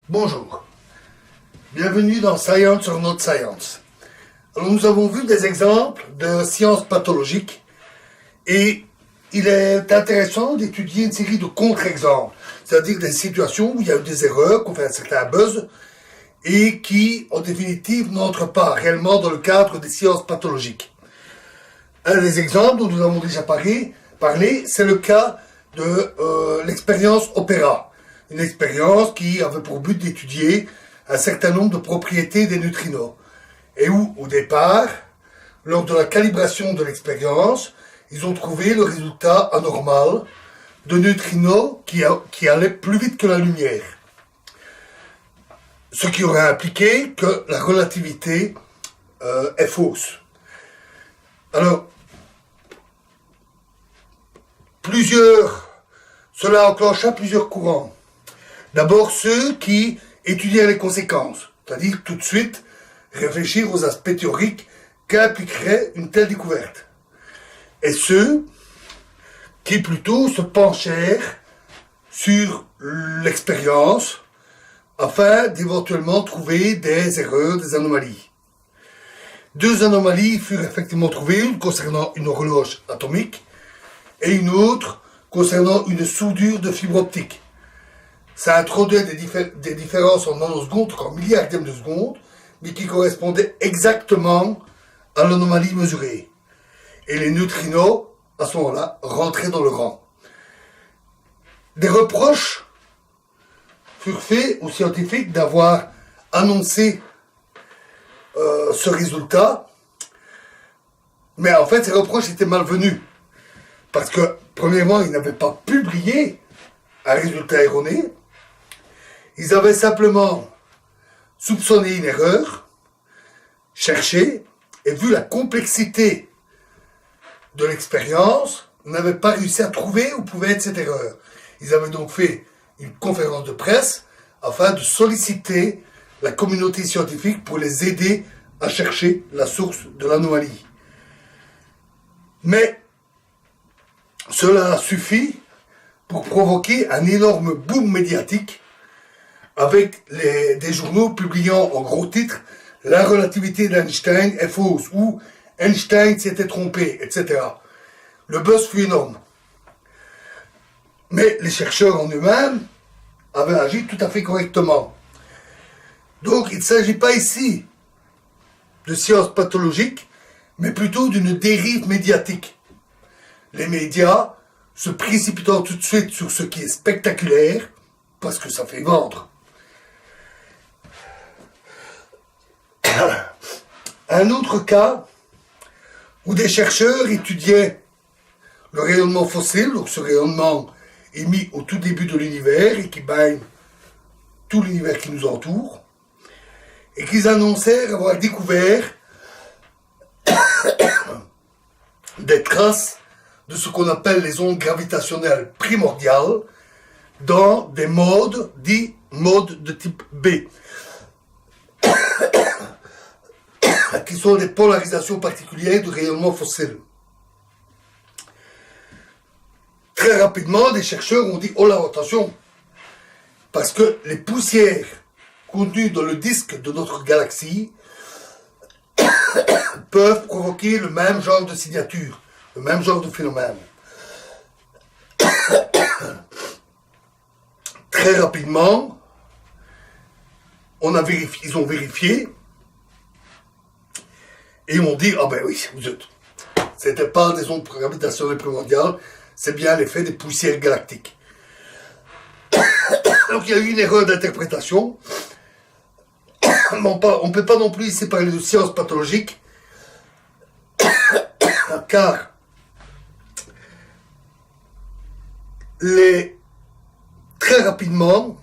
Bonjour, bienvenue dans Science or Not Science. Alors nous avons vu des exemples de sciences pathologiques et il est intéressant d'étudier une série de contre-exemples, c'est-à-dire des situations où il y a eu des erreurs, qu'on fait un certain buzz et qui, en définitive, n'entrent pas réellement dans le cadre des sciences pathologiques. Un des exemples dont nous avons déjà parlé, c'est le cas de l'expérience Opera. Une expérience qui avait pour but d'étudier un certain nombre de propriétés des neutrinos. Et où, au départ, lors de la calibration de l'expérience, ils ont trouvé le résultat anormal de neutrinos qui allaient plus vite que la lumière. Ce qui aurait impliqué que la relativité est fausse. Alors, cela enclencha plusieurs courants. D'abord ceux qui étudiaient les conséquences, c'est-à-dire tout de suite réfléchir aux aspects théoriques qu'impliquerait une telle découverte. Et ceux qui plutôt se penchèrent sur l'expérience afin d'éventuellement trouver des erreurs, des anomalies. Deux anomalies furent effectivement trouvées, une concernant une horloge atomique et une autre concernant une soudure de fibre optique. Ça introduit des différences en nanosecondes, en milliardièmes de seconde, mais qui correspondaient exactement à l'anomalie mesurée. Et les neutrinos, à ce moment-là, rentraient dans le rang. Des reproches furent faits aux scientifiques d'avoir annoncé ce résultat, mais en fait, ces reproches étaient malvenus. Parce que, premièrement, ils n'avaient pas publié un résultat erroné. Ils avaient simplement soupçonné une erreur, cherché, et vu la complexité de l'expérience, n'avaient pas réussi à trouver où pouvait être cette erreur. Ils avaient donc fait une conférence de presse afin de solliciter la communauté scientifique pour les aider à chercher la source de l'anomalie. Mais cela a suffi pour provoquer un énorme boom médiatique avec des journaux publiant en gros titres « La relativité d'Einstein est fausse » ou « Einstein s'était trompé », etc. Le buzz fut énorme. Mais les chercheurs en eux-mêmes avaient agi tout à fait correctement. Donc il ne s'agit pas ici de sciences pathologiques, mais plutôt d'une dérive médiatique. Les médias se précipitant tout de suite sur ce qui est spectaculaire, parce que ça fait vendre. Un autre cas où des chercheurs étudiaient le rayonnement fossile, donc ce rayonnement émis au tout début de l'univers et qui baigne tout l'univers qui nous entoure, et qu'ils annoncèrent avoir découvert des traces de ce qu'on appelle les ondes gravitationnelles primordiales dans des modes dits modes de type B, qui sont des polarisations particulières du rayonnement fossile. Très rapidement, des chercheurs ont dit « Oh là, attention !» parce que les poussières contenues dans le disque de notre galaxie peuvent provoquer le même genre de signature, le même genre de phénomène. Très rapidement, ils ont vérifié et ils m'ont dit « Ah ben oui, vous êtes. C'était pas des ondes gravitationnelles primordiales, c'est bien l'effet des poussières galactiques. » Donc il y a eu une erreur d'interprétation. On ne peut pas non plus ici parler de sciences pathologiques, car très rapidement,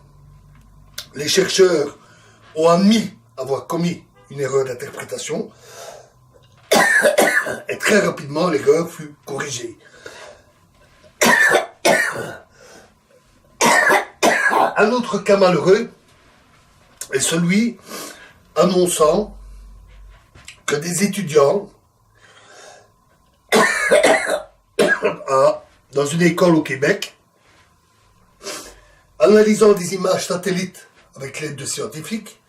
les chercheurs ont admis avoir commis une erreur d'interprétation, et très rapidement l'erreur fut corrigée. Un autre cas malheureux est celui annonçant que des étudiants dans une école au Québec, analysant des images satellites avec l'aide de scientifiques,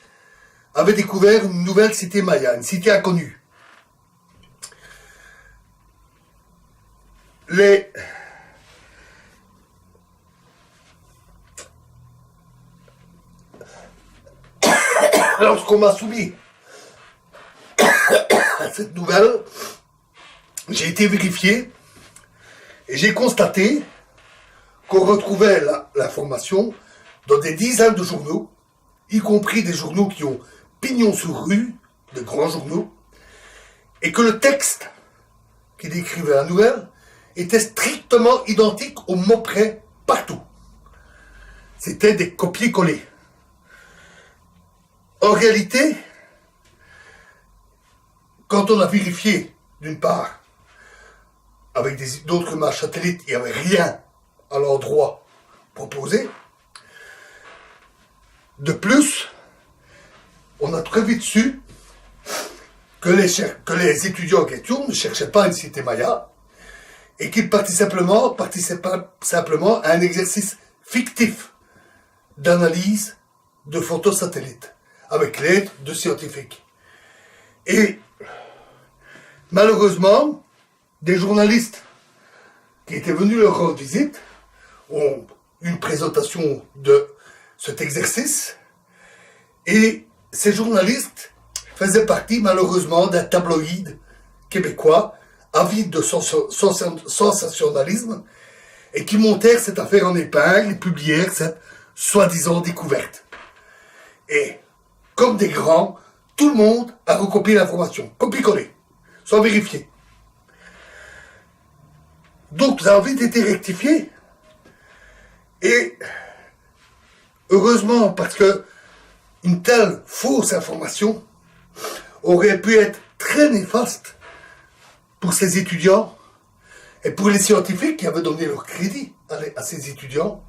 avaient découvert une nouvelle cité maya, une cité inconnue. Lorsqu'on m'a soumis à cette nouvelle, j'ai été vérifié et j'ai constaté qu'on retrouvait l'information dans des dizaines de journaux, y compris des journaux qui ont pignon sur rue, de grands journaux, et que le texte qui décrivait la nouvelle était strictement identique au mot près partout. C'était des copier-coller. En réalité, quand on a vérifié, d'une part, avec d'autres images satellites, il n'y avait rien à l'endroit proposé. De plus, on a très vite su que les étudiants en question ne cherchaient pas une cité maya et qu'ils participaient simplement à un exercice fictif d'analyse de photos satellites avec l'aide de scientifiques. Et malheureusement, des journalistes qui étaient venus leur rendre visite ont eu une présentation de cet exercice et ces journalistes faisaient partie malheureusement d'un tabloïd québécois avide de sensationnalisme et qui montèrent cette affaire en épingle et publièrent cette soi-disant découverte. Et comme des grands, tout le monde a recopié l'information, copié-collé, sans vérifier. Donc ça a vite été rectifié. Et heureusement, parce que une telle fausse information aurait pu être très néfaste pour ces étudiants et pour les scientifiques qui avaient donné leur crédit à ces étudiants.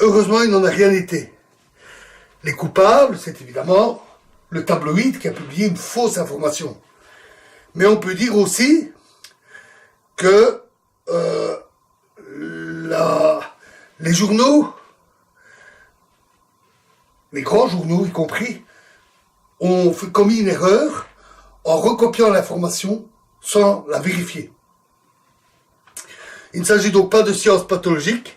Heureusement, il n'en a rien été. Les coupables, c'est évidemment le tabloïd qui a publié une fausse information. Mais on peut dire aussi que les journaux, les grands journaux y compris, ont commis une erreur en recopiant l'information sans la vérifier. Il ne s'agit donc pas de science pathologique,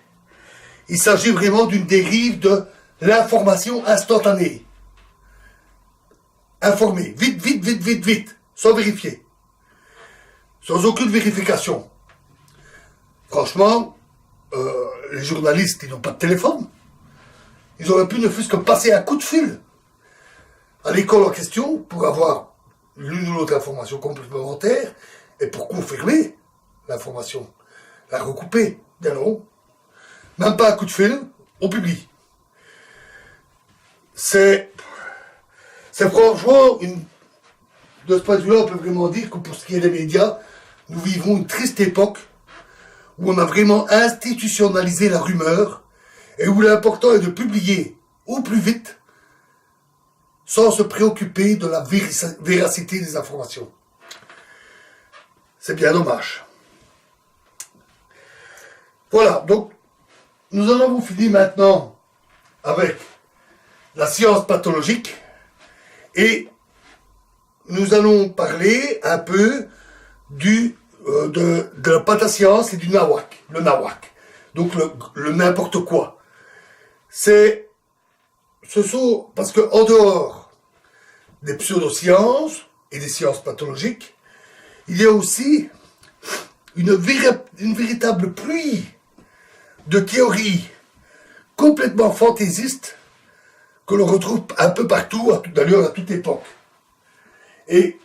il s'agit vraiment d'une dérive de l'information instantanée. Informer, vite, sans vérifier. Sans aucune vérification. Franchement, les journalistes, ils n'ont pas de téléphone. Ils auraient pu ne fût-ce que passer un coup de fil à l'école en question pour avoir l'une ou l'autre information complémentaire et pour confirmer l'information, la recouper. Bien non. Même pas un coup de fil, on publie. C'est franchement, de ce point de vue-là, on peut vraiment dire que pour ce qui est des médias, nous vivons une triste époque où on a vraiment institutionnalisé la rumeur et où l'important est de publier au plus vite sans se préoccuper de la véracité des informations. C'est bien dommage. Voilà, donc nous en avons fini maintenant avec la science pathologique et nous allons parler un peu de la pathascience et du nawak, le nawak. Donc le n'importe quoi. Parce que en dehors des pseudosciences et des sciences pathologiques, il y a aussi une véritable pluie de théories complètement fantaisistes que l'on retrouve un peu partout, d'ailleurs à toute époque. Et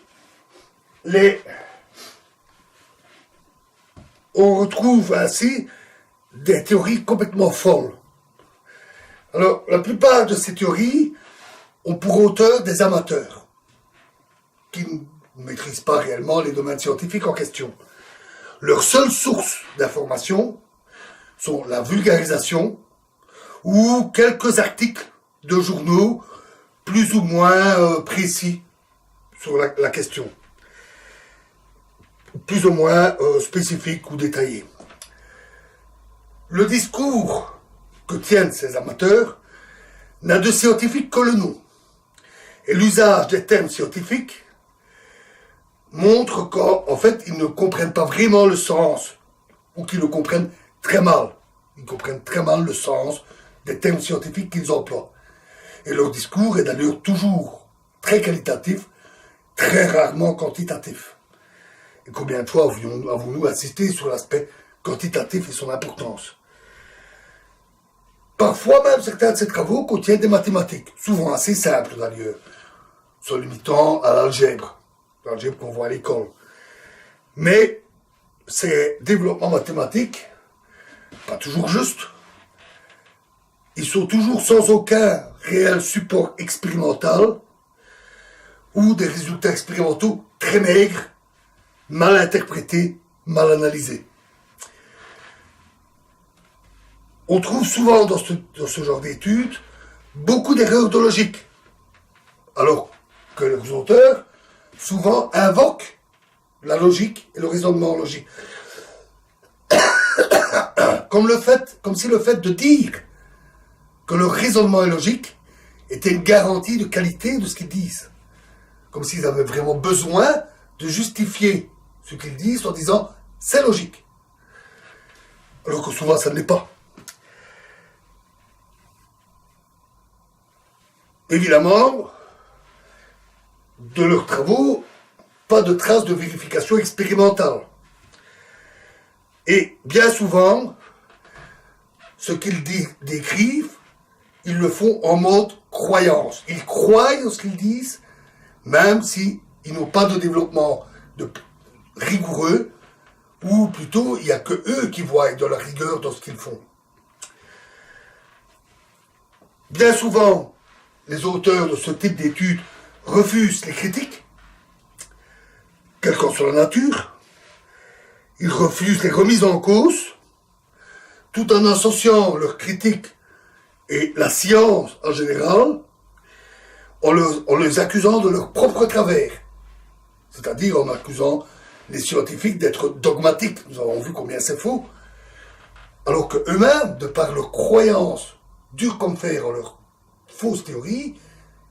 on retrouve ainsi des théories complètement folles. Alors, la plupart de ces théories ont pour auteur des amateurs qui ne maîtrisent pas réellement les domaines scientifiques en question. Leur seule source d'information sont la vulgarisation ou quelques articles de journaux plus ou moins précis sur la question, plus ou moins spécifiques ou détaillés. Le discours que tiennent ces amateurs n'a de scientifique que le nom. Et l'usage des termes scientifiques montre qu'en fait, ils ne comprennent pas vraiment le sens, ou qu'ils le comprennent très mal. Ils comprennent très mal le sens des termes scientifiques qu'ils emploient. Et leur discours est d'ailleurs toujours très qualitatif, très rarement quantitatif. Et combien de fois avons-nous insisté sur l'aspect quantitatif et son importance? Parfois même, certains de ces travaux contiennent des mathématiques, souvent assez simples d'ailleurs, se limitant à l'algèbre qu'on voit à l'école. Mais ces développements mathématiques, pas toujours justes, ils sont toujours sans aucun réel support expérimental ou des résultats expérimentaux très maigres, mal interprétés, mal analysés. On trouve souvent dans ce genre d'études beaucoup d'erreurs de logique, alors que les auteurs souvent invoquent la logique et le raisonnement logique. Comme si le fait de dire que le raisonnement est logique était une garantie de qualité de ce qu'ils disent. Comme s'ils avaient vraiment besoin de justifier ce qu'ils disent en disant c'est logique. Alors que souvent ça ne l'est pas. Évidemment, de leurs travaux, pas de traces de vérification expérimentale. Et bien souvent, ce qu'ils décrivent, ils le font en mode croyance. Ils croient en ce qu'ils disent, même s'ils n'ont pas de développement rigoureux, ou plutôt, il n'y a que eux qui voient de la rigueur dans ce qu'ils font. Bien souvent, les auteurs de ce type d'études refusent les critiques, quelle qu'en soit la nature. Ils refusent les remises en cause, tout en associant leurs critiques et la science en général, en les accusant de leur propre travers. C'est-à-dire en accusant les scientifiques d'être dogmatiques. Nous avons vu combien c'est faux. Alors qu'eux-mêmes, de par leur croyance dure comme fer en leur fausse théorie,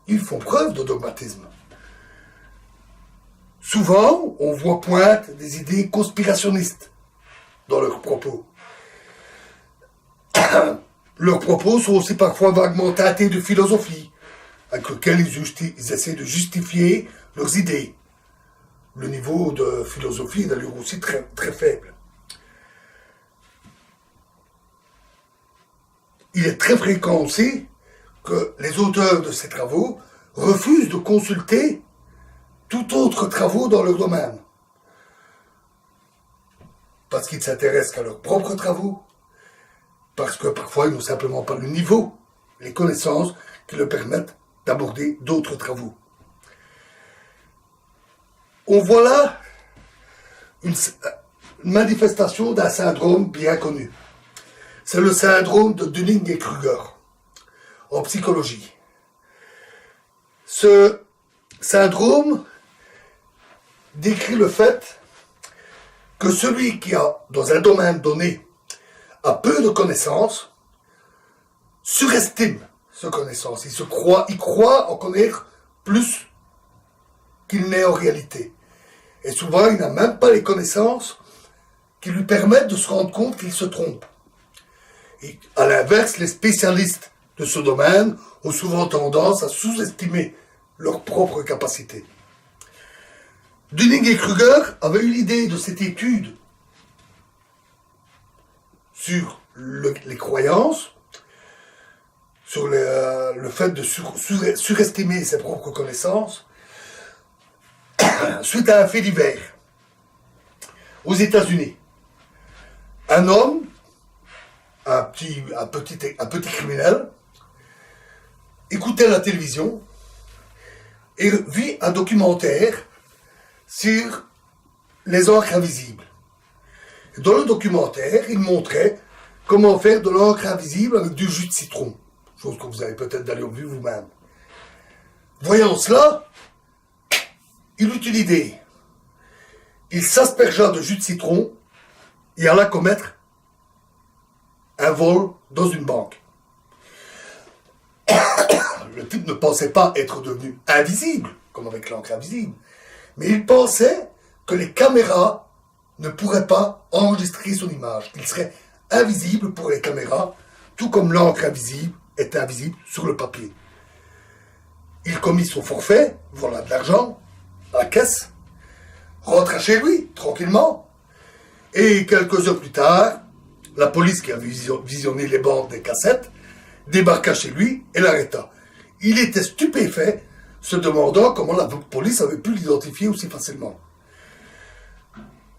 ils font preuve de dogmatisme. Souvent, on voit pointe des idées conspirationnistes dans leurs propos. Leurs propos sont aussi parfois vaguement teintés de philosophie, avec lequel ils essaient de justifier leurs idées. Le niveau de philosophie est d'ailleurs aussi très, très faible. Il est très fréquent aussi que les auteurs de ces travaux refusent de consulter tout autre travaux dans leur domaine. Parce qu'ils ne s'intéressent qu'à leurs propres travaux, parce que parfois ils n'ont simplement pas le niveau, les connaissances qui leur permettent d'aborder d'autres travaux. On voit là une manifestation d'un syndrome bien connu. C'est le syndrome de Dunning-Kruger en psychologie. Ce syndrome décrit le fait que celui qui a, dans un domaine donné, a peu de connaissances, surestime ses connaissances. Il croit en connaître plus qu'il n'est en réalité. Et souvent, il n'a même pas les connaissances qui lui permettent de se rendre compte qu'il se trompe. Et à l'inverse, les spécialistes de ce domaine ont souvent tendance à sous-estimer leurs propres capacités. Dunning-Kruger avait eu l'idée de cette étude sur les croyances, sur le fait de surestimer ses propres connaissances, suite à un fait divers aux États-Unis. Un homme, un petit criminel, écoutait la télévision et vit un documentaire sur les encres invisibles. Dans le documentaire, il montrait comment faire de l'encre invisible avec du jus de citron, chose que vous avez peut-être d'ailleurs vu vous-même. Voyant cela, il eut une idée. Il s'aspergea de jus de citron et alla commettre un vol dans une banque. type ne pensait pas être devenu invisible, comme avec l'encre invisible, mais il pensait que les caméras ne pourraient pas enregistrer son image. Il serait invisible pour les caméras, tout comme l'encre invisible est invisible sur le papier. Il commit son forfait, voilà de l'argent, à la caisse, rentra chez lui, tranquillement, et quelques heures plus tard, la police qui a visionné les bandes des cassettes débarqua chez lui et l'arrêta. Il était stupéfait, se demandant comment la police avait pu l'identifier aussi facilement.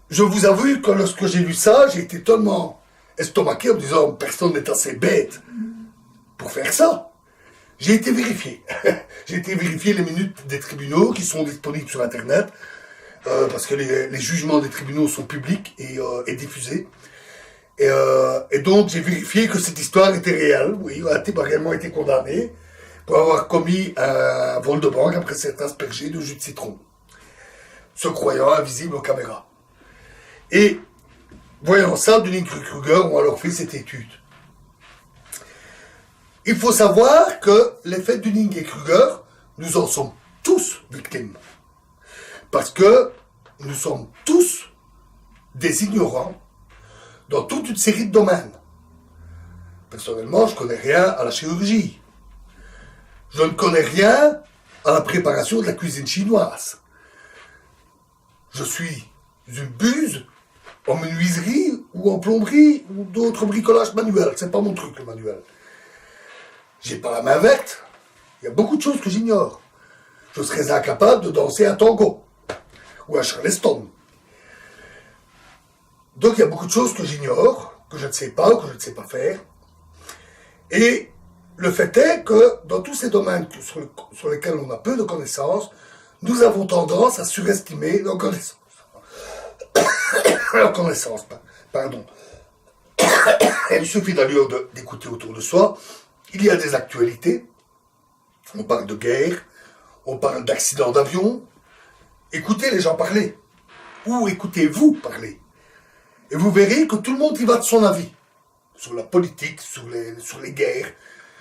Je vous avoue que lorsque j'ai vu ça, j'ai été tellement estomaqué en me disant « personne n'est assez bête pour faire ça ». J'ai été vérifié. J'ai été vérifier les minutes des tribunaux qui sont disponibles sur Internet, parce que les jugements des tribunaux sont publics et diffusés. Et donc j'ai vérifié que cette histoire était réelle. Oui, il a réellement été condamné pour avoir commis un vol de banque après s'être aspergé de jus de citron, se croyant invisible aux caméras. Et voyant ça, Dunning-Kruger ont alors fait cette étude. Il faut savoir que l'effet Dunning et Kruger, nous en sommes tous victimes. Parce que nous sommes tous des ignorants dans toute une série de domaines. Personnellement, je ne connais rien à la chirurgie. Je ne connais rien à la préparation de la cuisine chinoise. Je suis une buse en menuiserie ou en plomberie ou d'autres bricolages manuels. C'est pas mon truc, le manuel. J'ai pas la main verte. Il y a beaucoup de choses que j'ignore. Je serais incapable de danser un tango ou un charleston. Donc il y a beaucoup de choses que j'ignore, que je ne sais pas, que je ne sais pas faire. Et le fait est que dans tous ces domaines sur lesquels on a peu de connaissances, nous avons tendance à surestimer nos connaissances. Leur connaissance, pardon. Il suffit d'ailleurs d'écouter autour de soi. Il y a des actualités. On parle de guerre, on parle d'accidents d'avion. Écoutez les gens parler. Ou écoutez-vous parler. Et vous verrez que tout le monde y va de son avis. Sur la politique, sur les guerres,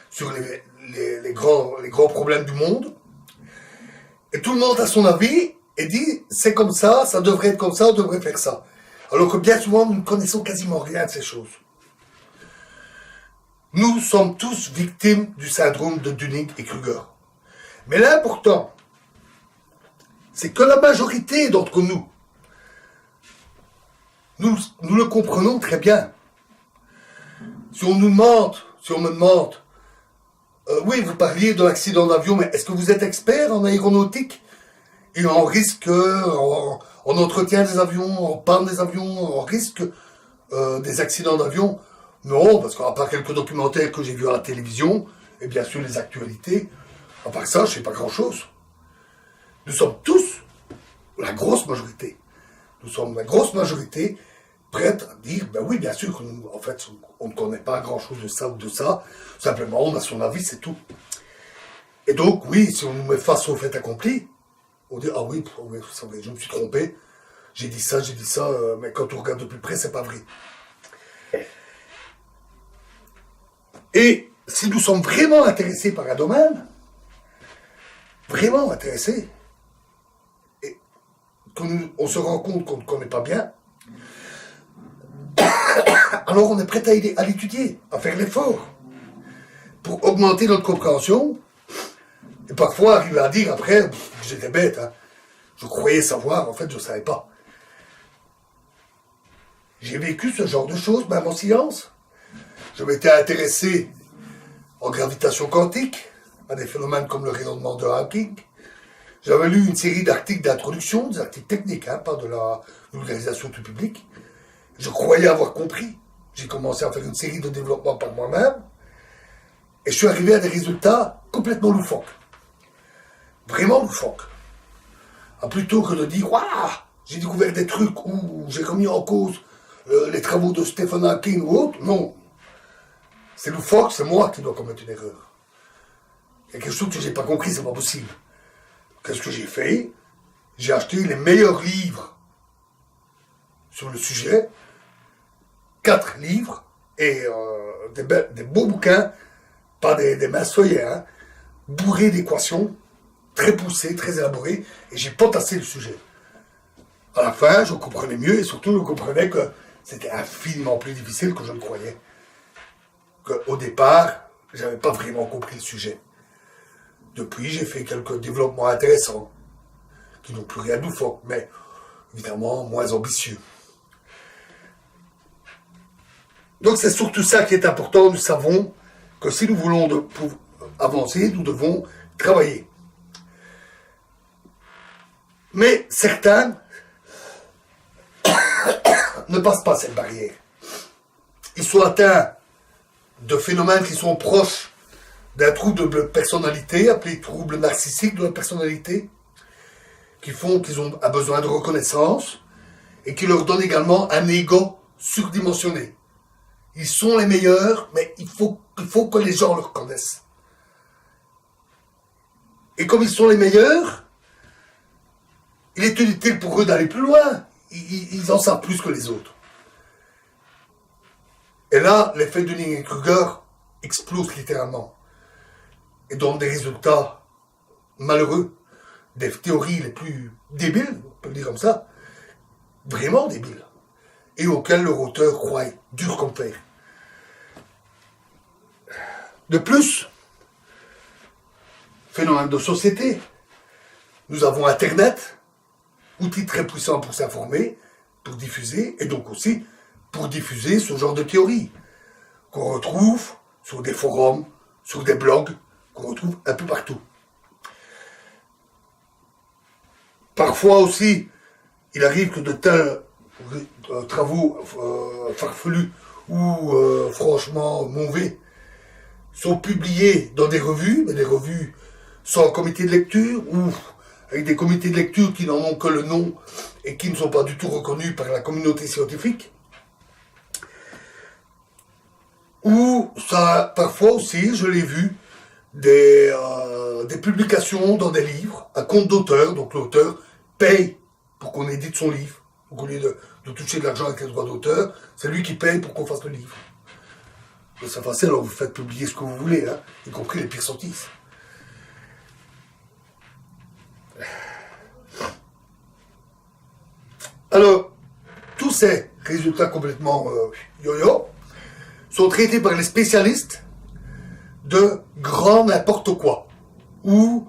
sur les grands problèmes du monde. Et tout le monde a son avis et dit c'est comme ça devrait être comme ça, on devrait faire ça. Alors que bien souvent, nous ne connaissons quasiment rien de ces choses. Nous sommes tous victimes du syndrome de Dunning et Kruger. Mais l'important, c'est que la majorité d'entre nous, nous le comprenons très bien. Si on nous demande, oui, vous parliez de l'accident d'avion, mais est-ce que vous êtes expert en aéronautique et en risque, en entretien des avions, en panne des avions, en risque des accidents d'avion? Non, parce qu'à part quelques documentaires que j'ai vus à la télévision, et bien sûr les actualités, à part ça, je ne sais pas grand-chose. Nous sommes tous, la grosse majorité, prête à dire, ben oui, bien sûr, en fait, on ne connaît pas grand-chose de ça ou de ça, simplement on a son avis, c'est tout. Et donc, oui, si on nous met face au fait accompli, on dit, ah oui, c'est vrai, je me suis trompé, j'ai dit ça, mais quand on regarde de plus près, c'est pas vrai. Et si nous sommes vraiment intéressés par un domaine, vraiment intéressés, et qu'on se rend compte qu'on ne connaît pas bien, alors on est prêt à l'étudier, à faire l'effort, pour augmenter notre compréhension, et parfois arriver à dire après, j'étais bête, hein, je croyais savoir, en fait je ne savais pas. J'ai vécu ce genre de choses, même en science. Je m'étais intéressé en gravitation quantique, à des phénomènes comme le rayonnement de Hawking. J'avais lu une série d'articles d'introduction, des articles techniques, hein, pas de la vulgarisation tout public. Je croyais avoir compris. J'ai commencé à faire une série de développements par moi-même. Et je suis arrivé à des résultats complètement loufoques. Vraiment loufoques. Plutôt que de dire, waouh, j'ai découvert des trucs où j'ai remis en cause les travaux de Stephen Hawking ou autre. Non. C'est loufoque, c'est moi qui dois commettre une erreur. Il y a quelque chose que j'ai pas compris, c'est pas possible. Qu'est-ce que j'ai fait? J'ai acheté les meilleurs livres sur le sujet, 4 livres, et des beaux bouquins, pas des minces feuillets, hein, bourré d'équations, très poussées, très élaborées, et j'ai potassé le sujet. À la fin, je comprenais mieux, et surtout, je comprenais que c'était infiniment plus difficile que je ne croyais. Qu'au départ, j'avais pas vraiment compris le sujet. Depuis, j'ai fait quelques développements intéressants, qui n'ont plus rien de nouveau, mais évidemment moins ambitieux. Donc c'est surtout ça qui est important. Nous savons que si nous voulons avancer, nous devons travailler. Mais certains ne passent pas cette barrière. Ils sont atteints de phénomènes qui sont proches d'un trouble de personnalité, appelé trouble narcissique de la personnalité, qui font qu'ils ont un besoin de reconnaissance et qui leur donnent également un ego surdimensionné. Ils sont les meilleurs, mais il faut que les gens le reconnaissent. Et comme ils sont les meilleurs, il est inutile pour eux d'aller plus loin. Ils en savent plus que les autres. Et là, l'effet de Dunning-Kruger explose littéralement. Et donne des résultats malheureux. Des théories les plus débiles, on peut le dire comme ça, vraiment débiles, et auxquelles leur auteur croit dur comme fer. De plus, phénomène de société, nous avons Internet, outil très puissant pour s'informer, pour diffuser, et donc aussi pour diffuser ce genre de théories, qu'on retrouve sur des forums, sur des blogs, qu'on retrouve un peu partout. Parfois aussi, il arrive que de tels travaux farfelus ou franchement mauvais sont publiés dans des revues, mais des revues sans comité de lecture ou avec des comités de lecture qui n'en ont que le nom et qui ne sont pas du tout reconnus par la communauté scientifique. Ou ça, parfois aussi, je l'ai vu, des publications dans des livres à compte d'auteur, donc l'auteur paye pour qu'on édite son livre. Donc au lieu de toucher de l'argent avec les droits d'auteur, c'est lui qui paye pour qu'on fasse le livre. C'est facile, alors vous faites publier ce que vous voulez, hein, y compris les pires sottises. Alors, tous ces résultats complètement yo-yo sont traités par les spécialistes de grand n'importe quoi, ou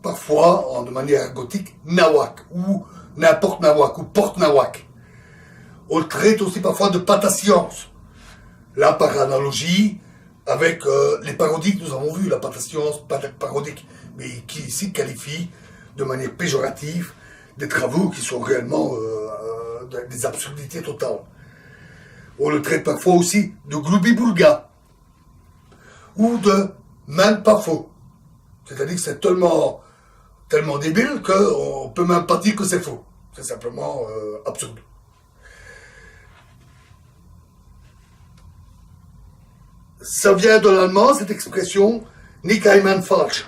parfois, de manière gothique, nawak, ou n'importe nawak, ou porte nawak. On le traite aussi parfois de patascience. Là, par analogie, avec les parodies que nous avons vues, la patascience parodique, mais qui ici qualifie de manière péjorative des travaux qui sont réellement des absurdités totales. On le traite parfois aussi de gloubi-boulga, ou de même pas faux. C'est-à-dire que c'est tellement débile qu'on ne peut même pas dire que c'est faux. C'est simplement absurde. Ça vient de l'allemand, cette expression, Nicht einmal falsch,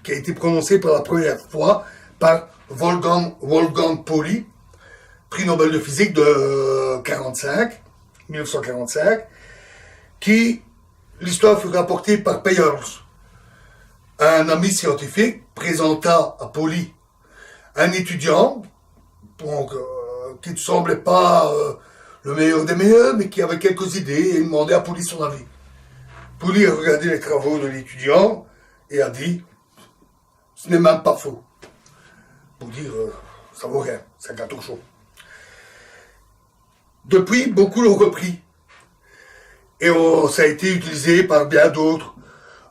qui a été prononcée pour la première fois par Wolfgang Pauli, prix Nobel de physique de 1945, qui, l'histoire fut rapportée par Peyers. Un ami scientifique présenta à Pauli un étudiant donc, qui ne semblait pas le meilleur des meilleurs, mais qui avait quelques idées, et il demandait à Pauli son avis. Pauli a regardé les travaux de l'étudiant et a dit « Ce n'est même pas faux ». Pour dire « ça vaut rien, c'est un gâteau chaud ». Depuis, beaucoup l'ont repris. Et ça a été utilisé par bien d'autres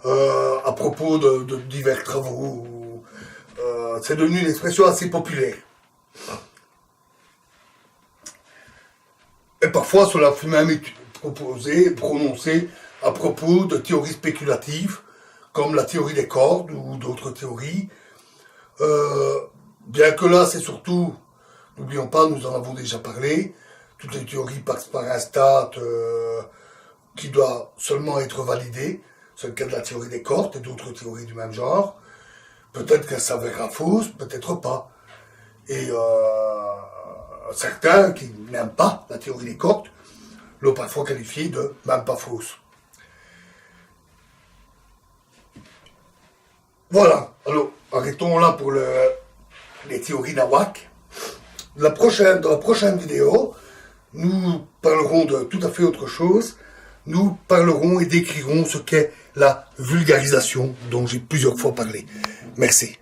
à propos de divers travaux. C'est devenu une expression assez populaire. Et parfois, cela fut même prononcé à propos de théories spéculatives, comme la théorie des cordes ou d'autres théories. Bien que là, c'est surtout, n'oublions pas, nous en avons déjà parlé, toutes les théories passent par un stade qui doit seulement être validé. C'est le cas de la théorie des cordes et d'autres théories du même genre. Peut-être qu'elle s'avérera fausse, peut-être pas. Et certains qui n'aiment pas la théorie des cordes l'ont parfois qualifiée de même pas fausse. Voilà, alors arrêtons là pour les théories nawak. Dans la prochaine vidéo, nous parlerons de tout à fait autre chose. Nous parlerons et décrirons ce qu'est la vulgarisation dont j'ai plusieurs fois parlé. Merci.